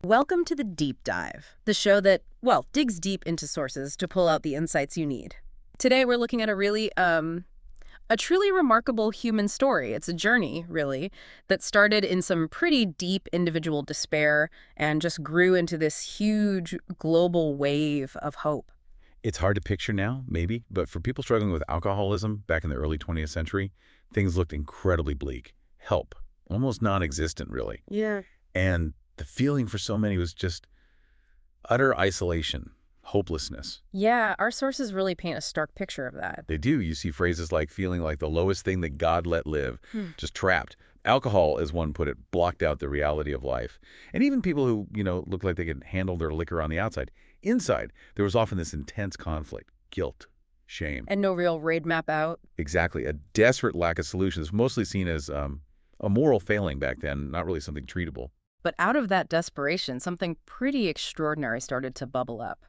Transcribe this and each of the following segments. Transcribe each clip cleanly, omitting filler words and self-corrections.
Welcome to the Deep Dive, the show that, well, digs deep into sources to pull out the insights you need. Today we're looking at a truly remarkable human story. It's a journey, really, that started in some pretty deep individual despair and just grew into this huge global wave of hope. It's hard to picture now, maybe, but for people struggling with alcoholism back in the early 20th century, things looked incredibly bleak. Help, almost non-existent, really. Yeah. And the feeling for so many was just utter isolation, hopelessness. Yeah, our sources really paint a stark picture of that. They do. You see phrases like feeling like the lowest thing that God let live, Hmm. just trapped. Alcohol, as one put it, blocked out the reality of life. And even people who, looked like they could handle their liquor on the outside. Inside, there was often this intense conflict, guilt, shame. And no real raid map out. Exactly. A desperate lack of solutions, mostly seen as a moral failing back then, not really something treatable. But out of that desperation, something pretty extraordinary started to bubble up.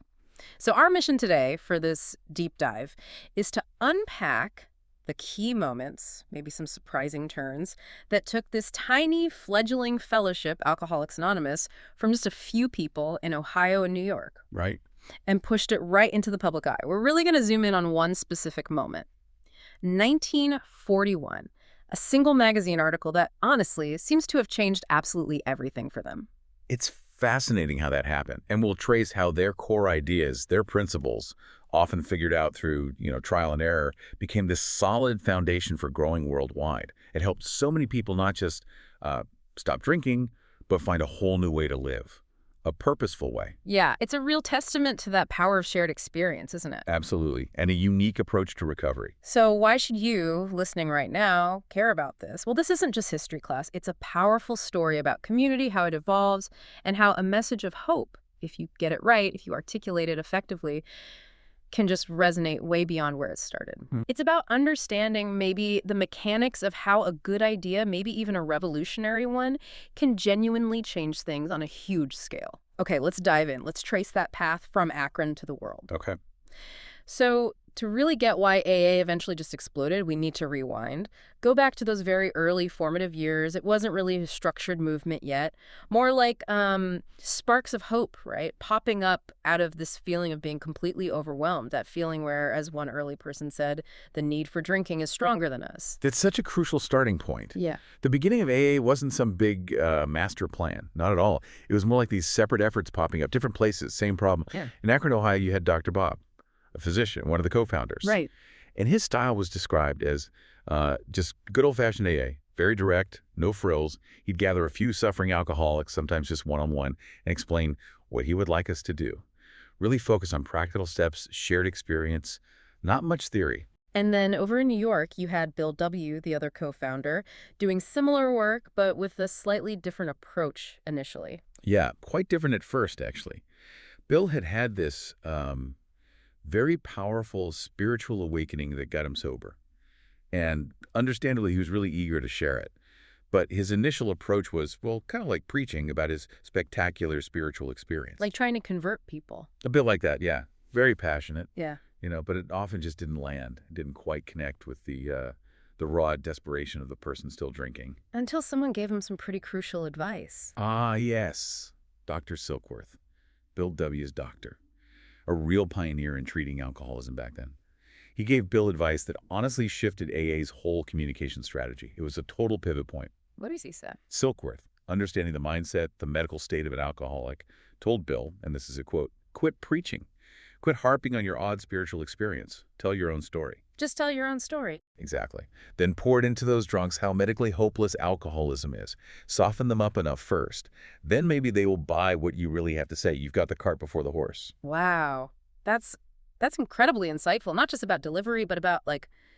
So our mission today for this deep dive is to unpack the key moments, maybe some surprising turns, that took this tiny fledgling fellowship, Alcoholics Anonymous, from just a few people in Ohio and New York, Right. and pushed it right into the public eye. We're really going to zoom in on one specific moment. 1941, a single magazine article that, honestly, seems to have changed absolutely everything for them. It's fascinating how that happened, and we'll trace how their core ideas, their principles, often figured out through, trial and error, became this solid foundation for growing worldwide. It helped so many people not just stop drinking, but find a whole new way to live, a purposeful way. Yeah, it's a real testament to that power of shared experience, isn't it? Absolutely, and a unique approach to recovery. So why should you, listening right now, care about this? Well, this isn't just history class. It's a powerful story about community, how it evolves, and how a message of hope, if you get it right, if you articulate it effectively, can just resonate way beyond where it started. It's about understanding maybe the mechanics of how a good idea, maybe even a revolutionary one, can genuinely change things on a huge scale. Okay, let's dive in. Let's trace that path from Akron to the world. Okay. So to really get why AA eventually just exploded, we need to rewind. Go back to those very early formative years. It wasn't really a structured movement yet. More like sparks of hope, right? Popping up out of this feeling of being completely overwhelmed. That feeling where, as one early person said, the need for drinking is stronger than us. That's such a crucial starting point. Yeah. The beginning of AA wasn't some big master plan, not at all. It was more like these separate efforts popping up, different places, same problem. Yeah. In Akron, Ohio, you had Dr. Bob, a physician, one of the co-founders. Right. And his style was described as just good old-fashioned AA, very direct, no frills. He'd gather a few suffering alcoholics, sometimes just one-on-one, and explain what he would like us to do. Really focus on practical steps, shared experience, not much theory. And then over in New York, you had Bill W., the other co-founder, doing similar work, but with a slightly different approach initially. Yeah, quite different at first, actually. Bill had this very powerful spiritual awakening that got him sober. And understandably, he was really eager to share it. But his initial approach was, well, kind of like preaching about his spectacular spiritual experience. Like trying to convert people. A bit like that, yeah. Very passionate, Yeah. but it often just didn't land. It didn't quite connect with the raw desperation of the person still drinking. Until someone gave him some pretty crucial advice. Ah, yes. Dr. Silkworth, Bill W.'s doctor. A real pioneer in treating alcoholism back then. He gave Bill advice that honestly shifted AA's whole communication strategy. It was a total pivot point. What does he say? Silkworth, understanding the mindset, the medical state of an alcoholic, told Bill, and this is a quote, "Quit preaching. Quit harping on your odd spiritual experience. Tell your own story." Just tell your own story. Exactly. Then pour it into those drunks how medically hopeless alcoholism is. Soften them up enough first. Then maybe they will buy what you really have to say. You've got the cart before the horse. Wow. That's incredibly insightful, not just about delivery, but about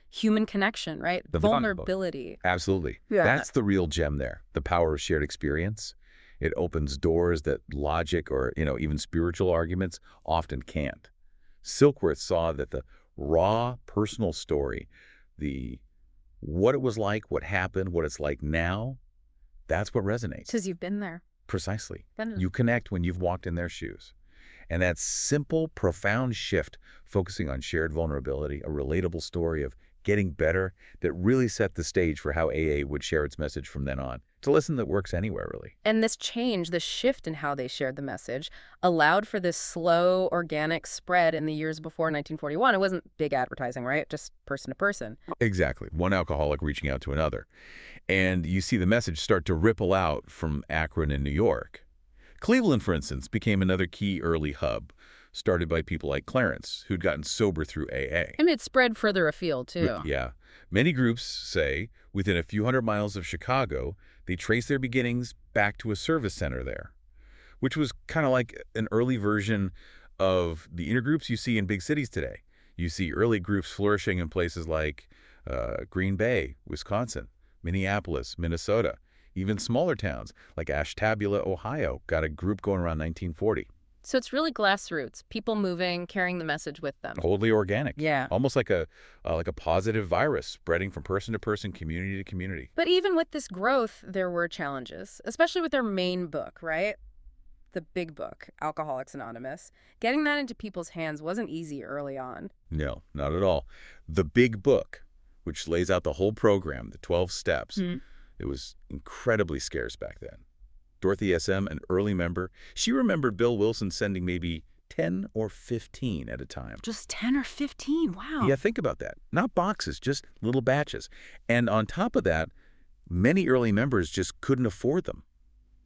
human connection, right? The vulnerability. Absolutely. Yeah. That's the real gem there, the power of shared experience. It opens doors that logic or, even spiritual arguments often can't. Silkworth saw that the raw personal story, what it was like, what happened, what it's like now, that's what resonates. Because you've been there. Precisely. Been You connect when you've walked in their shoes. And that simple, profound shift, focusing on shared vulnerability, a relatable story of getting better, that really set the stage for how AA would share its message from then on. It's a lesson that works anywhere, really. And this change, this shift in how they shared the message, allowed for this slow, organic spread in the years before 1941. It wasn't big advertising, right? Just person to person. Exactly. One alcoholic reaching out to another. And you see the message start to ripple out from Akron and New York. Cleveland, for instance, became another key early hub, started by people like Clarence, who'd gotten sober through AA. And it spread further afield, too. Yeah. Many groups say within a few hundred miles of Chicago, they trace their beginnings back to a service center there, which was kind of like an early version of the intergroups you see in big cities today. You see early groups flourishing in places like Green Bay, Wisconsin, Minneapolis, Minnesota, even smaller towns like Ashtabula, Ohio, got a group going around 1940. So it's really grassroots, people moving, carrying the message with them. Totally organic. Yeah. Almost like a positive virus spreading from person to person, community to community. But even with this growth, there were challenges, especially with their main book, right? The big book, Alcoholics Anonymous. Getting that into people's hands wasn't easy early on. No, not at all. The big book, which lays out the whole program, the 12 steps, it was incredibly scarce back then. Dorothy S.M., an early member, she remembered Bill Wilson sending maybe 10 or 15 at a time. Just 10 or 15, wow. Yeah, think about that. Not boxes, just little batches. And on top of that, many early members just couldn't afford them.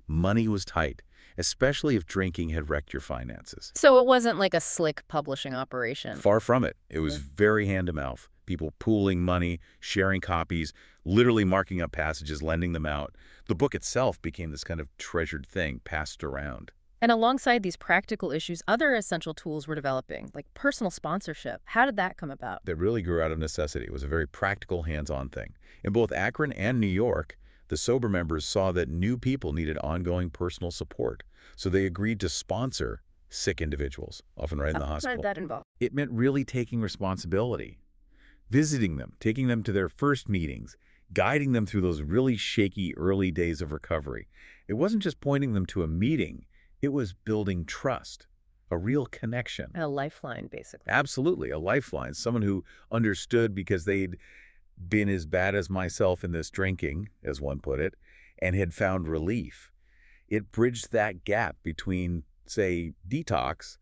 Money was tight, especially if drinking had wrecked your finances. So it wasn't like a slick publishing operation. Far from it. It was very hand-to-mouth. People pooling money, sharing copies, literally marking up passages, lending them out. The book itself became this kind of treasured thing passed around. And alongside these practical issues, other essential tools were developing, like personal sponsorship. How did that come about? That really grew out of necessity. It was a very practical, hands-on thing. In both Akron and New York, the sober members saw that new people needed ongoing personal support. So they agreed to sponsor sick individuals, often right in the hospital. How did that involve? It meant really taking responsibility. Visiting them, taking them to their first meetings, guiding them through those really shaky early days of recovery. It wasn't just pointing them to a meeting. It was building trust, a real connection. A lifeline, basically. Absolutely, a lifeline, someone who understood because they'd been as bad as myself in this drinking, as one put it, and had found relief. It bridged that gap between, say, detox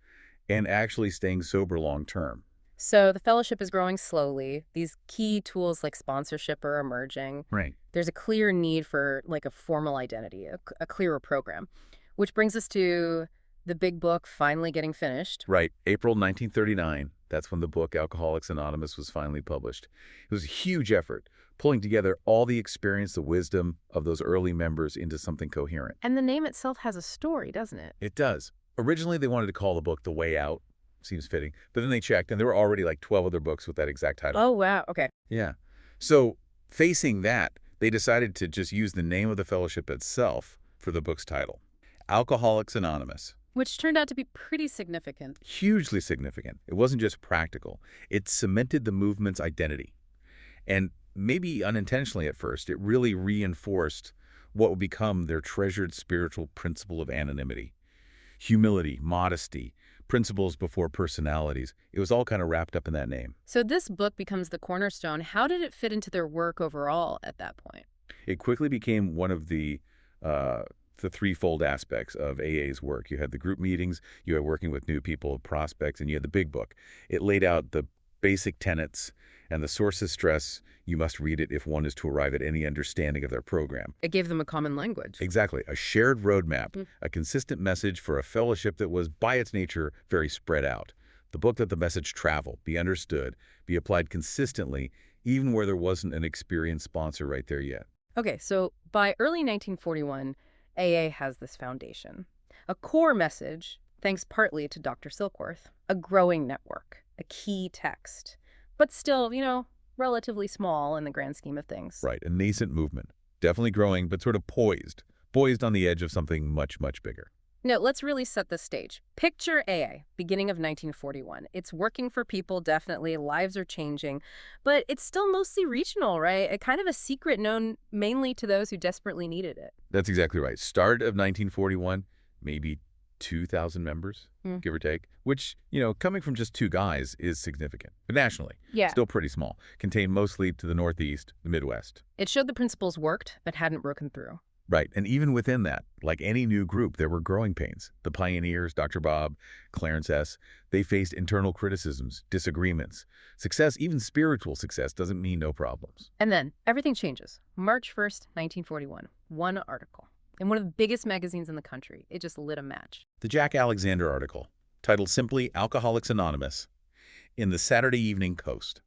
and actually staying sober long term. So the fellowship is growing slowly. These key tools like sponsorship are emerging. Right. There's a clear need for like a formal identity, a clearer program, which brings us to the big book finally getting finished. Right. April 1939. That's when the book Alcoholics Anonymous was finally published. It was a huge effort, pulling together all the experience, the wisdom of those early members into something coherent. And the name itself has a story, doesn't it? It does. Originally, they wanted to call the book The Way Out. Seems fitting. But then they checked, and there were already like 12 other books with that exact title. Oh, wow. Okay. Yeah. So facing that, they decided to just use the name of the fellowship itself for the book's title, Alcoholics Anonymous. Which turned out to be pretty significant. Hugely significant. It wasn't just practical. It cemented the movement's identity. And maybe unintentionally at first, it really reinforced what would become their treasured spiritual principle of anonymity. Humility, modesty, principles before personalities. It was all kind of wrapped up in that name. So this book becomes the cornerstone. How did it fit into their work overall at that point? It quickly became one of the threefold aspects of AA's work. You had the group meetings, you had working with new people, prospects, and you had the big book. It laid out the basic tenets and the sources stress. You must read it if one is to arrive at any understanding of their program. It gave them a common language. Exactly. A shared roadmap, a consistent message for a fellowship that was, by its nature, very spread out. The book let the message travel, be understood, be applied consistently, even where there wasn't an experienced sponsor right there yet. Okay, so by early 1941, AA has this foundation. A core message, thanks partly to Dr. Silkworth. A growing network, a key text. But still, relatively small in the grand scheme of things. Right, a nascent movement. Definitely growing, but sort of poised on the edge of something much, much bigger. No, let's really set the stage. Picture AA, beginning of 1941. It's working for people, definitely. Lives are changing. But it's still mostly regional, right? A kind of a secret known mainly to those who desperately needed it. That's exactly right. Start of 1941, maybe 2,000 members, give or take, which, coming from just two guys is significant. But nationally, still pretty small, contained mostly to the Northeast, the Midwest. It showed the principles worked, but hadn't broken through. Right, and even within that, like any new group, there were growing pains. The pioneers, Dr. Bob, Clarence S., they faced internal criticisms, disagreements. Success, even spiritual success, doesn't mean no problems. And then everything changes. March 1st, 1941. One article. In one of the biggest magazines in the country. It just lit a match. The Jack Alexander article, titled simply Alcoholics Anonymous, in the Saturday Evening Post.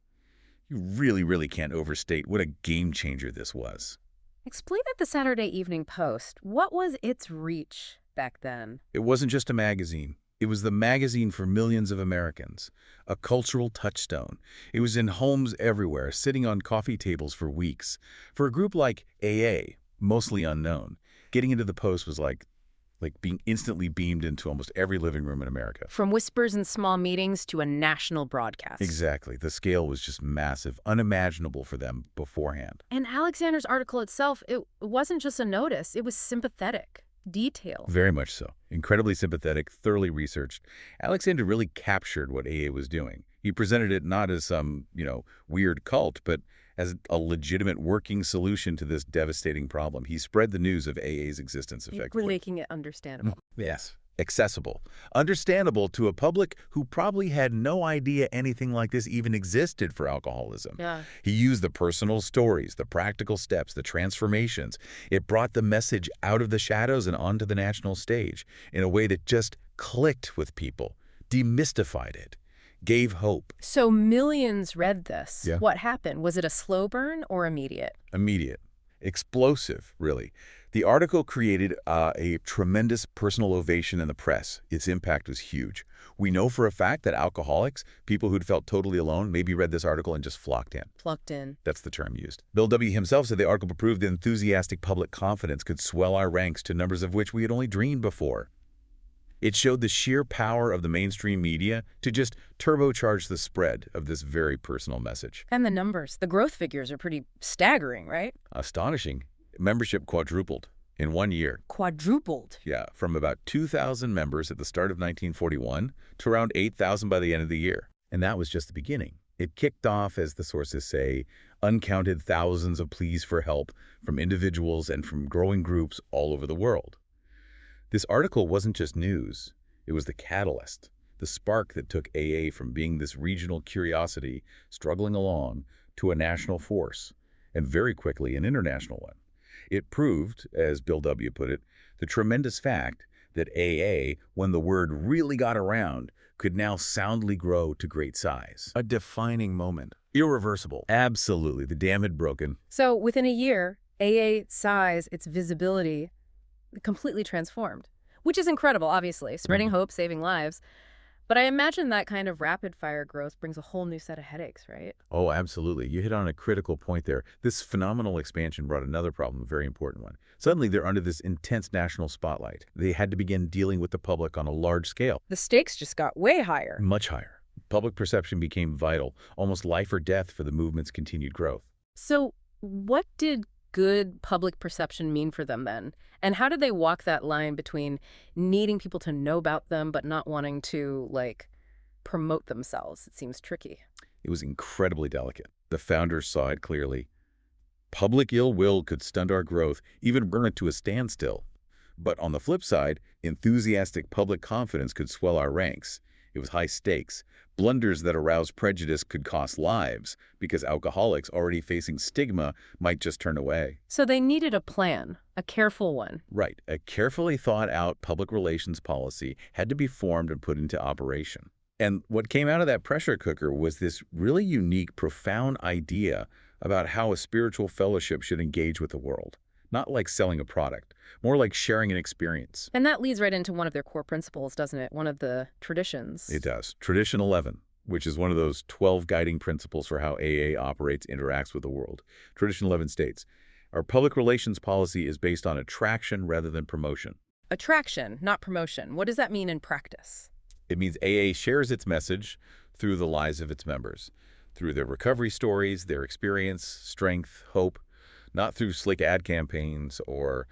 You really can't overstate what a game changer this was. Explain at the Saturday Evening Post. What was its reach back then? It wasn't just a magazine. It was the magazine for millions of Americans, a cultural touchstone. It was in homes everywhere, sitting on coffee tables for weeks. For a group like AA, mostly unknown, getting into the Post was like being instantly beamed into almost every living room in America. From whispers in small meetings to a national broadcast. Exactly. The scale was just massive, unimaginable for them beforehand. And Alexander's article itself, it wasn't just a notice. It was sympathetic, detailed. Very much so. Incredibly sympathetic, thoroughly researched. Alexander really captured what AA was doing. He presented it not as some, weird cult, but as a legitimate working solution to this devastating problem. He spread the news of AA's existence effectively. We're making it understandable. Yes. Accessible. Understandable to a public who probably had no idea anything like this even existed for alcoholism. Yeah. He used the personal stories, the practical steps, the transformations. It brought the message out of the shadows and onto the national stage in a way that just clicked with people, demystified it, gave hope. So millions read this. Yeah. What happened? Was it a slow burn or immediate? Immediate. Explosive, really. The article created a tremendous personal ovation in the press. Its impact was huge. We know for a fact that alcoholics, people who'd felt totally alone, maybe read this article and just flocked in. Plugged in. That's the term used. Bill W. himself said the article proved that enthusiastic public confidence could swell our ranks to numbers of which we had only dreamed before. It showed the sheer power of the mainstream media to just turbocharge the spread of this very personal message. And the numbers, the growth figures are pretty staggering, right? Astonishing. Membership quadrupled in 1 year. Quadrupled. Yeah, from about 2,000 members at the start of 1941 to around 8,000 by the end of the year. And that was just the beginning. It kicked off, as the sources say, uncounted thousands of pleas for help from individuals and from growing groups all over the world. This article wasn't just news. It was the catalyst, the spark that took AA from being this regional curiosity struggling along to a national force, and very quickly an international one. It proved, as Bill W. put it, the tremendous fact that AA, when the word really got around, could now soundly grow to great size. A defining moment. Irreversible. Absolutely. The dam had broken. So within a year, AA size, its visibility, completely transformed, which is incredible, obviously, spreading hope, saving lives. But I imagine that kind of rapid-fire growth brings a whole new set of headaches, right? Oh, absolutely. You hit on a critical point there. This phenomenal expansion brought another problem, a very important one. Suddenly, they're under this intense national spotlight. They had to begin dealing with the public on a large scale. The stakes just got way higher. Much higher. Public perception became vital, almost life or death for the movement's continued growth. So what did good public perception mean for them then? And how did they walk that line between needing people to know about them but not wanting to, promote themselves? It seems tricky. It was incredibly delicate. The founders saw it clearly. Public ill will could stunt our growth, even bring it to a standstill. But on the flip side, enthusiastic public confidence could swell our ranks. It was high stakes. Blunders that aroused prejudice could cost lives because alcoholics already facing stigma might just turn away. So they needed a plan, a careful one. Right. A carefully thought out public relations policy had to be formed and put into operation. And what came out of that pressure cooker was this really unique, profound idea about how a spiritual fellowship should engage with the world. Not like selling a product, more like sharing an experience. And that leads right into one of their core principles, doesn't it? One of the traditions. It does. Tradition 11, which is one of those 12 guiding principles for how AA operates, interacts with the world. Tradition 11 states, our public relations policy is based on attraction rather than promotion. Attraction, not promotion. What does that mean in practice? It means AA shares its message through the lives of its members, through their recovery stories, their experience, strength, hope, not through slick ad campaigns or,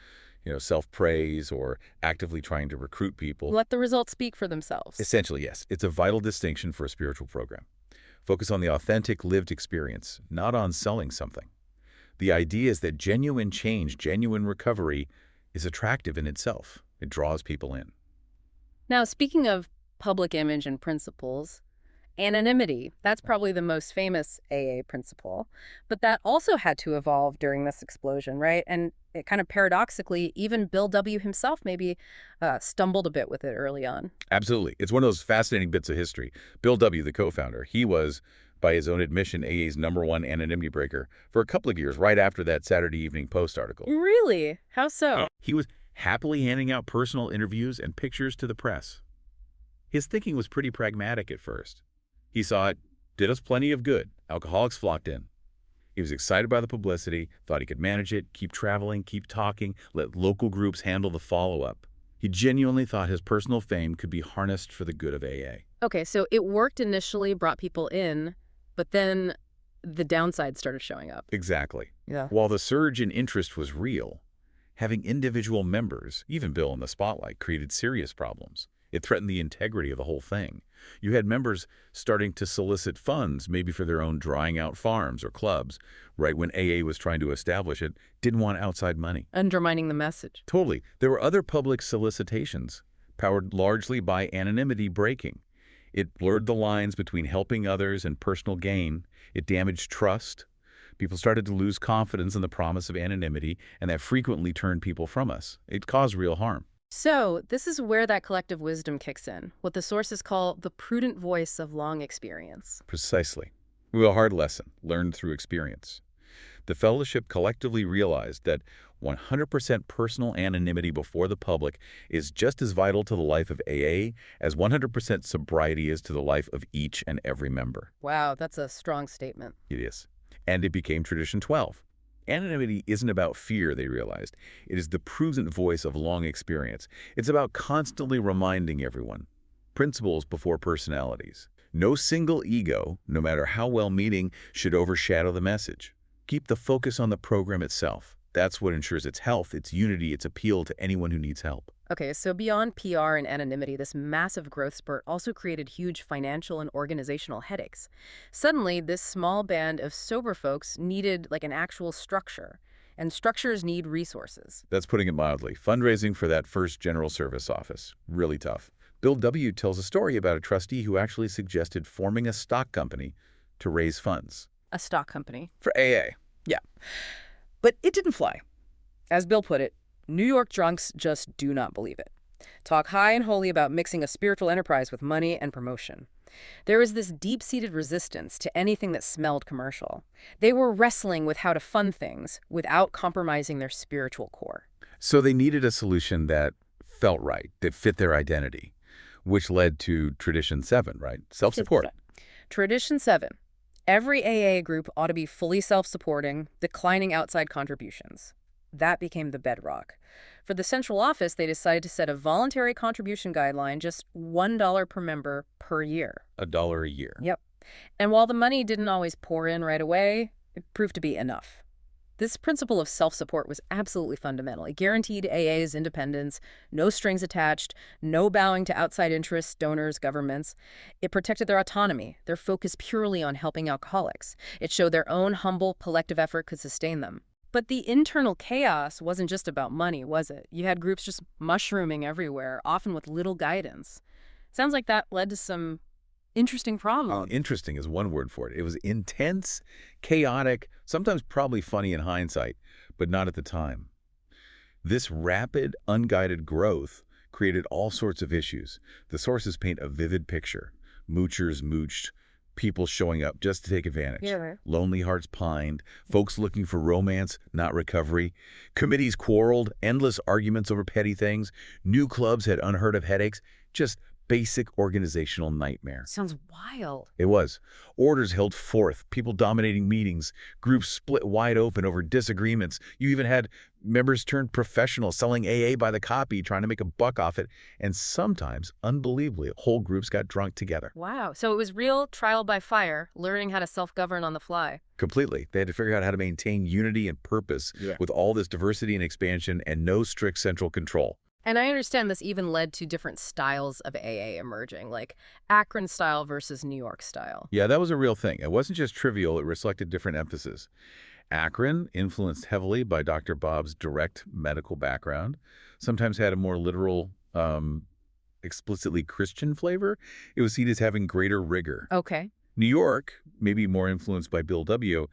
self-praise or actively trying to recruit people. Let the results speak for themselves. Essentially, yes. It's a vital distinction for a spiritual program. Focus on the authentic lived experience, not on selling something. The idea is that genuine change, genuine recovery, is attractive in itself. It draws people in. Now, speaking of public image and principles, anonymity, that's probably the most famous AA principle. But that also had to evolve during this explosion, right? And it kind of paradoxically, even Bill W. himself maybe stumbled a bit with it early on. Absolutely. It's one of those fascinating bits of history. Bill W., the co-founder, he was, by his own admission, AA's #1 anonymity breaker for a couple of years right after that Saturday Evening Post article. Really? How so? He was happily handing out personal interviews and pictures to the press. His thinking was pretty pragmatic at first. He saw it did us plenty of good. Alcoholics flocked in. He was excited by the publicity, thought he could manage it, keep traveling, keep talking, let local groups handle the follow-up. He genuinely thought his personal fame could be harnessed for the good of AA. Okay, so it worked initially, brought people in, but then the downside started showing up. Exactly. Yeah. While the surge in interest was real, having individual members, even Bill in the spotlight, created serious problems. It threatened the integrity of the whole thing. You had members starting to solicit funds, maybe for their own drying out farms or clubs, right when AA was trying to establish it, didn't want outside money. Undermining the message. Totally. There were other public solicitations, powered largely by anonymity breaking. It blurred the lines between helping others and personal gain. It damaged trust. People started to lose confidence in the promise of anonymity, and that frequently turned people from us. It caused real harm. So this is where that collective wisdom kicks in, what the sources call the prudent voice of long experience. Precisely. A hard lesson learned through experience. The fellowship collectively realized that 100% personal anonymity before the public is just as vital to the life of AA as 100% sobriety is to the life of each and every member. Wow, that's a strong statement. It is. And it became Tradition 12. Anonymity isn't about fear, they realized. It is the prudent voice of long experience. It's about constantly reminding everyone. Principles before personalities. No single ego, no matter how well-meaning, should overshadow the message. Keep the focus on the program itself. That's what ensures its health, its unity, its appeal to anyone who needs help. Okay, so beyond PR and anonymity, this massive growth spurt also created huge financial and organizational headaches. Suddenly, this small band of sober folks needed like an actual structure, and structures need resources. That's putting it mildly. Fundraising for that first general service office. Really tough. Bill W. tells a story about a trustee who actually suggested forming a stock company to raise funds. A stock company. For AA. Yeah. But it didn't fly. As Bill put it, New York drunks just do not believe it. Talk high and holy about mixing a spiritual enterprise with money and promotion. There is this deep-seated resistance to anything that smelled commercial. They were wrestling with how to fund things without compromising their spiritual core. So they needed a solution that felt right, that fit their identity, which led to Tradition 7, right? Self-support. Tradition 7. Every AA group ought to be fully self-supporting, declining outside contributions. That became the bedrock. For the central office, they decided to set a voluntary contribution guideline, just $1 per member per year. $1 a year. Yep. And while the money didn't always pour in right away, it proved to be enough. This principle of self-support was absolutely fundamental. It guaranteed AA's independence, no strings attached, no bowing to outside interests, donors, governments. It protected their autonomy, their focus purely on helping alcoholics. It showed their own humble, collective effort could sustain them. But the internal chaos wasn't just about money, was it? You had groups just mushrooming everywhere, often with little guidance. Sounds like that led to some interesting problems. Interesting is one word for it. It was intense, chaotic, sometimes probably funny in hindsight, but not at the time. This rapid, unguided growth created all sorts of issues. The sources paint a vivid picture. Moochers mooched, people showing up just to take advantage. Yeah, right. Lonely hearts pined, folks looking for romance, not recovery. Committees quarreled, endless arguments over petty things. New clubs had unheard of headaches. Just basic organizational nightmare. Sounds wild. It was. Orders held forth, people dominating meetings, groups split wide open over disagreements. You even had members turned professional, selling AA by the copy, trying to make a buck off it. And sometimes, unbelievably, whole groups got drunk together. Wow. So it was real trial by fire, learning how to self-govern on the fly. Completely. They had to figure out how to maintain unity and purpose with all this diversity and expansion and no strict central control. And I understand this even led to different styles of AA emerging, like Akron style versus New York style. Yeah, that was a real thing. It wasn't just trivial, it reflected different emphasis. Akron, influenced heavily by Dr. Bob's direct medical background, sometimes had a more literal, explicitly Christian flavor. It was seen as having greater rigor. Okay. New York, maybe more influenced by Bill W.,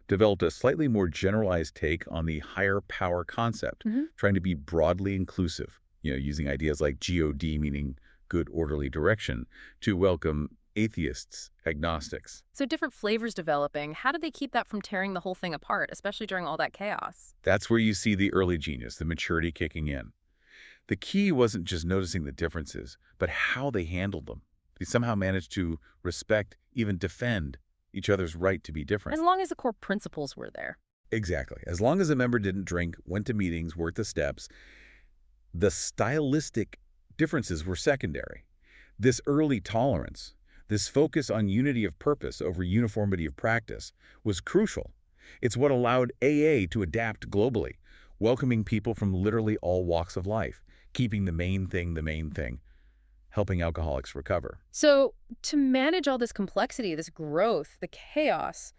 developed a slightly more generalized take on the higher power concept, trying to be broadly inclusive, using ideas like God, meaning good orderly direction, to welcome atheists, agnostics. So different flavors developing. How do they keep that from tearing the whole thing apart, especially during all that chaos? That's where you see the early genius, the maturity kicking in. The key wasn't just noticing the differences, but how they handled them. They somehow managed to respect, even defend, each other's right to be different. As long as the core principles were there. Exactly. As long as a member didn't drink, went to meetings, worked the steps, the stylistic differences were secondary. This early tolerance, this focus on unity of purpose over uniformity of practice, was crucial. It's what allowed AA to adapt globally, welcoming people from literally all walks of life, keeping the main thing, helping alcoholics recover. So to manage all this complexity, this growth, the chaos,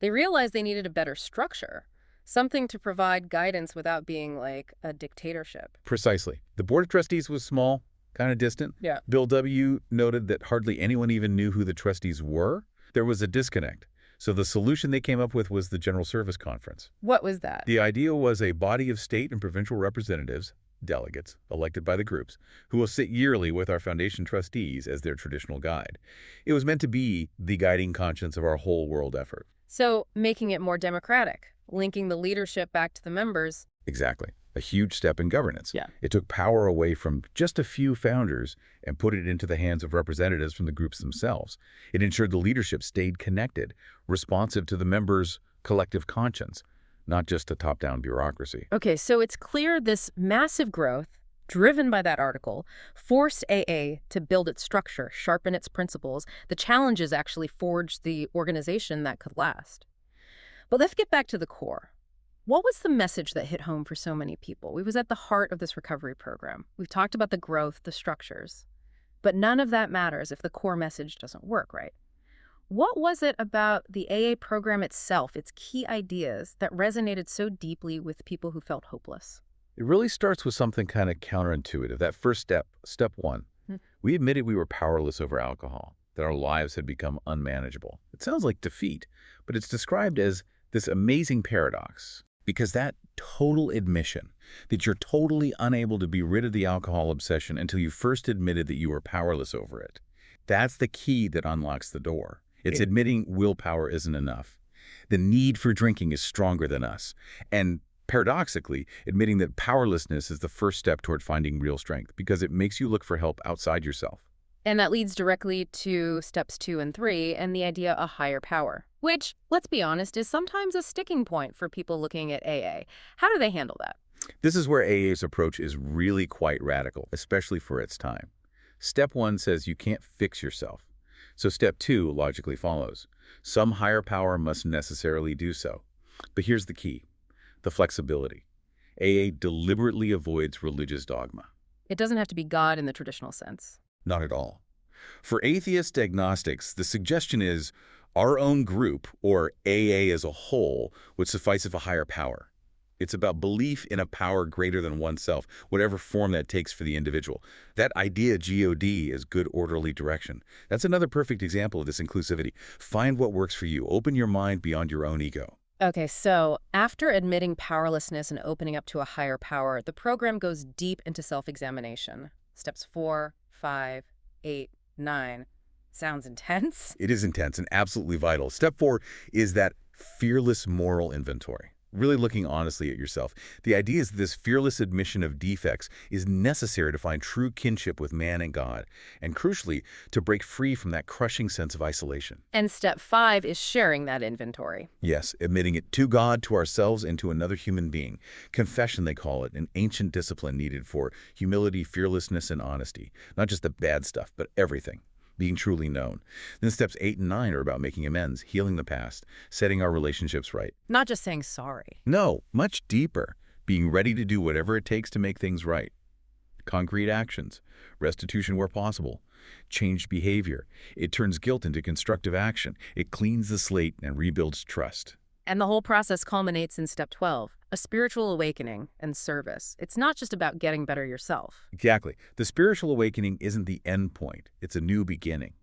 they realized they needed a better structure, something to provide guidance without being like a dictatorship. Precisely. The board of trustees was small, kind of distant. Yeah. Bill W. noted that hardly anyone even knew who the trustees were. There was a disconnect. So the solution they came up with was the General Service Conference. What was that? The idea was a body of state and provincial representatives, delegates, elected by the groups, who will sit yearly with our foundation trustees as their traditional guide. It was meant to be the guiding conscience of our whole world effort. So making it more democratic, linking the leadership back to the members. Exactly. A huge step in governance. Yeah. It took power away from just a few founders and put it into the hands of representatives from the groups themselves. It ensured the leadership stayed connected, responsive to the members' collective conscience, not just a top-down bureaucracy. Okay, so it's clear this massive growth, driven by that article, forced AA to build its structure, sharpen its principles. The challenges actually forged the organization that could last. But let's get back to the core. What was the message that hit home for so many people? We was at the heart of this recovery program. We've talked about the growth, the structures, but none of that matters if the core message doesn't work, right? What was it about the AA program itself, its key ideas, that resonated so deeply with people who felt hopeless? It really starts with something kind of counterintuitive. That first step, step one, we admitted we were powerless over alcohol, that our lives had become unmanageable. It sounds like defeat, but it's described as this amazing paradox, because that total admission that you're totally unable to be rid of the alcohol obsession until you first admitted that you were powerless over it, that's the key that unlocks the door. It's admitting willpower isn't enough. The need for drinking is stronger than us. And paradoxically, admitting that powerlessness is the first step toward finding real strength, because it makes you look for help outside yourself. And that leads directly to steps 2 and 3 and the idea of higher power, which, let's be honest, is sometimes a sticking point for people looking at AA. How do they handle that? This is where AA's approach is really quite radical, especially for its time. Step 1 says you can't fix yourself. So step 2 logically follows. Some higher power must necessarily do so. But here's the key, the flexibility. AA deliberately avoids religious dogma. It doesn't have to be God in the traditional sense. Not at all. For atheist agnostics, the suggestion is our own group, or AA as a whole, would suffice if a higher power. It's about belief in a power greater than oneself, whatever form that takes for the individual. That idea, God, is good orderly direction. That's another perfect example of this inclusivity. Find what works for you. Open your mind beyond your own ego. Okay, so after admitting powerlessness and opening up to a higher power, the program goes deep into self-examination. Steps 4, 5, 8, 9. Sounds intense. It is intense and absolutely vital. Step 4 is that fearless moral inventory. Really looking honestly at yourself. The idea is that this fearless admission of defects is necessary to find true kinship with man and God, and crucially, to break free from that crushing sense of isolation. And step 5 is sharing that inventory. Yes, admitting it to God, to ourselves, and to another human being. Confession, they call it, an ancient discipline needed for humility, fearlessness, and honesty. Not just the bad stuff, but everything. Being truly known. Then steps 8 and 9 are about making amends, healing the past, setting our relationships right. Not just saying sorry. No, much deeper. Being ready to do whatever it takes to make things right. Concrete actions, restitution where possible, changed behavior. It turns guilt into constructive action. It cleans the slate and rebuilds trust. And the whole process culminates in step 12, a spiritual awakening and service. It's not just about getting better yourself. Exactly. The spiritual awakening isn't the end point. It's a new beginning.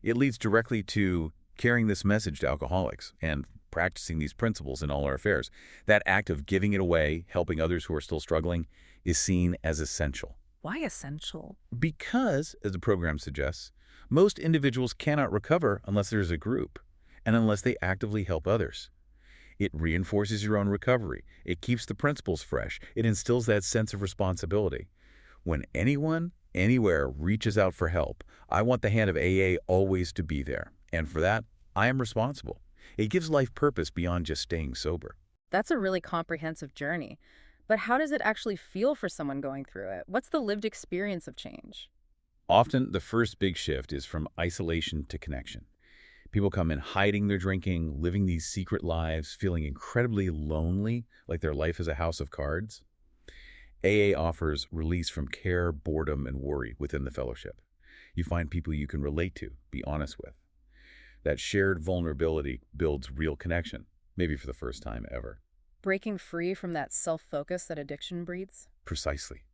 It leads directly to carrying this message to alcoholics and practicing these principles in all our affairs. That act of giving it away, helping others who are still struggling, is seen as essential. Why essential? Because, as the program suggests, most individuals cannot recover unless there's a group and unless they actively help others. It reinforces your own recovery. It keeps the principles fresh. It instills that sense of responsibility. When anyone, anywhere reaches out for help, I want the hand of AA always to be there. And for that, I am responsible. It gives life purpose beyond just staying sober. That's a really comprehensive journey. But how does it actually feel for someone going through it? What's the lived experience of change? Often, the first big shift is from isolation to connection. People come in hiding their drinking, living these secret lives, feeling incredibly lonely, like their life is a house of cards. AA offers release from care, boredom, and worry within the fellowship. You find people you can relate to, be honest with. That shared vulnerability builds real connection, maybe for the first time ever. Breaking free from that self-focus that addiction breeds? Precisely.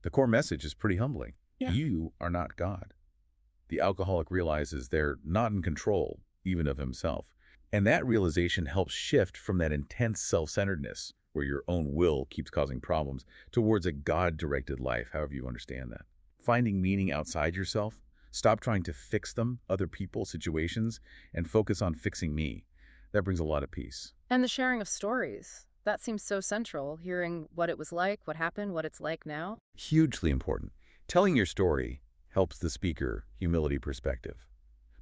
The core message is pretty humbling. Yeah. You are not God. The alcoholic realizes they're not in control, even of himself. And that realization helps shift from that intense self-centeredness, where your own will keeps causing problems, towards a God-directed life, however you understand that. Finding meaning outside yourself, stop trying to fix them, other people, situations, and focus on fixing me. That brings a lot of peace. And the sharing of stories. That seems so central, hearing what it was like, what happened, what it's like now. Hugely important. Telling your story helps the speaker humility perspective.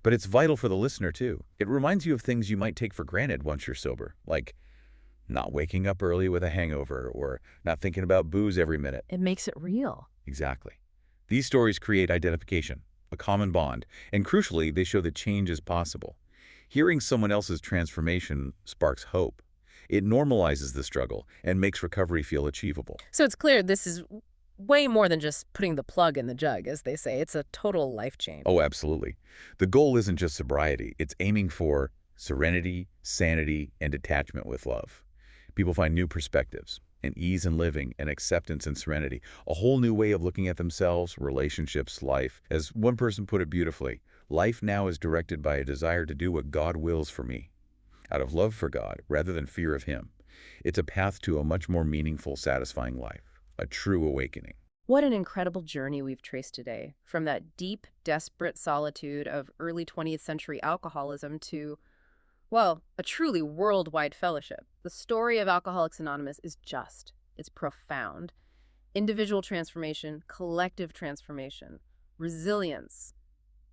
But it's vital for the listener, too. It reminds you of things you might take for granted once you're sober, like not waking up early with a hangover or not thinking about booze every minute. It makes it real. Exactly. These stories create identification, a common bond, and crucially, they show that change is possible. Hearing someone else's transformation sparks hope. It normalizes the struggle and makes recovery feel achievable. So it's clear this is way more than just putting the plug in the jug, as they say. It's a total life change. Oh, absolutely. The goal isn't just sobriety. It's aiming for serenity, sanity, and detachment with love. People find new perspectives, and ease in living, and acceptance and serenity, a whole new way of looking at themselves, relationships, life. As one person put it beautifully, life now is directed by a desire to do what God wills for me, out of love for God rather than fear of Him. It's a path to a much more meaningful, satisfying life, a true awakening. What an incredible journey we've traced today, from that deep, desperate solitude of early 20th century alcoholism to, well, a truly worldwide fellowship. The story of Alcoholics Anonymous is just, it's profound. Individual transformation, collective transformation, resilience,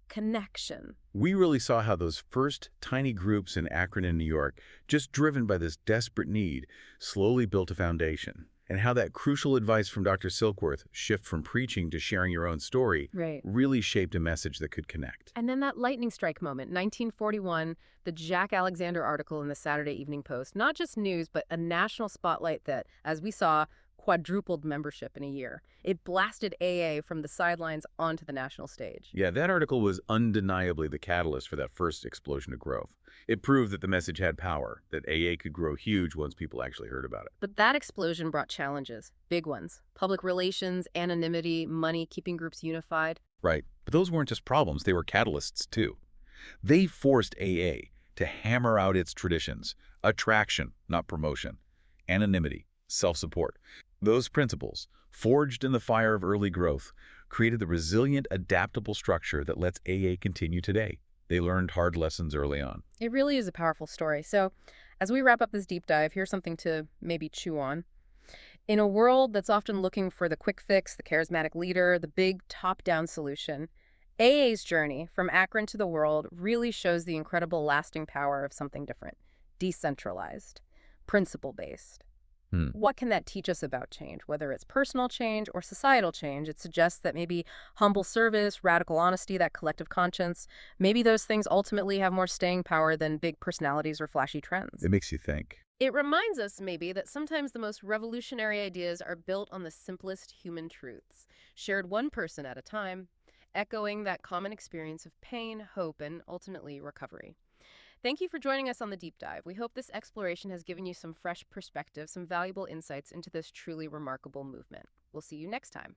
connection. We really saw how those first tiny groups in Akron and New York, just driven by this desperate need, slowly built a foundation. And how that crucial advice from Dr. Silkworth, shift from preaching to sharing your own story, Right. really shaped a message that could connect. And then that lightning strike moment, 1941, the Jack Alexander article in the Saturday Evening Post, not just news, but a national spotlight that, as we saw, quadrupled membership in a year. It blasted AA from the sidelines onto the national stage. Yeah, that article was undeniably the catalyst for that first explosion of growth. It proved that the message had power, that AA could grow huge once people actually heard about it. But that explosion brought challenges, big ones. Public relations, anonymity, money, keeping groups unified. Right, but those weren't just problems, they were catalysts too. They forced AA to hammer out its traditions, attraction, not promotion, anonymity, self-support. Those principles, forged in the fire of early growth, created the resilient, adaptable structure that lets AA continue today. They learned hard lessons early on. It really is a powerful story. So, as we wrap up this deep dive, here's something to maybe chew on. In a world that's often looking for the quick fix, the charismatic leader, the big top-down solution, AA's journey from Akron to the world really shows the incredible lasting power of something different, decentralized, principle-based. What can that teach us about change? Whether it's personal change or societal change, it suggests that maybe humble service, radical honesty, that collective conscience, maybe those things ultimately have more staying power than big personalities or flashy trends. It makes you think. It reminds us maybe that sometimes the most revolutionary ideas are built on the simplest human truths, shared one person at a time, echoing that common experience of pain, hope, and ultimately recovery. Thank you for joining us on the deep dive. We hope this exploration has given you some fresh perspective, some valuable insights into this truly remarkable movement. We'll see you next time.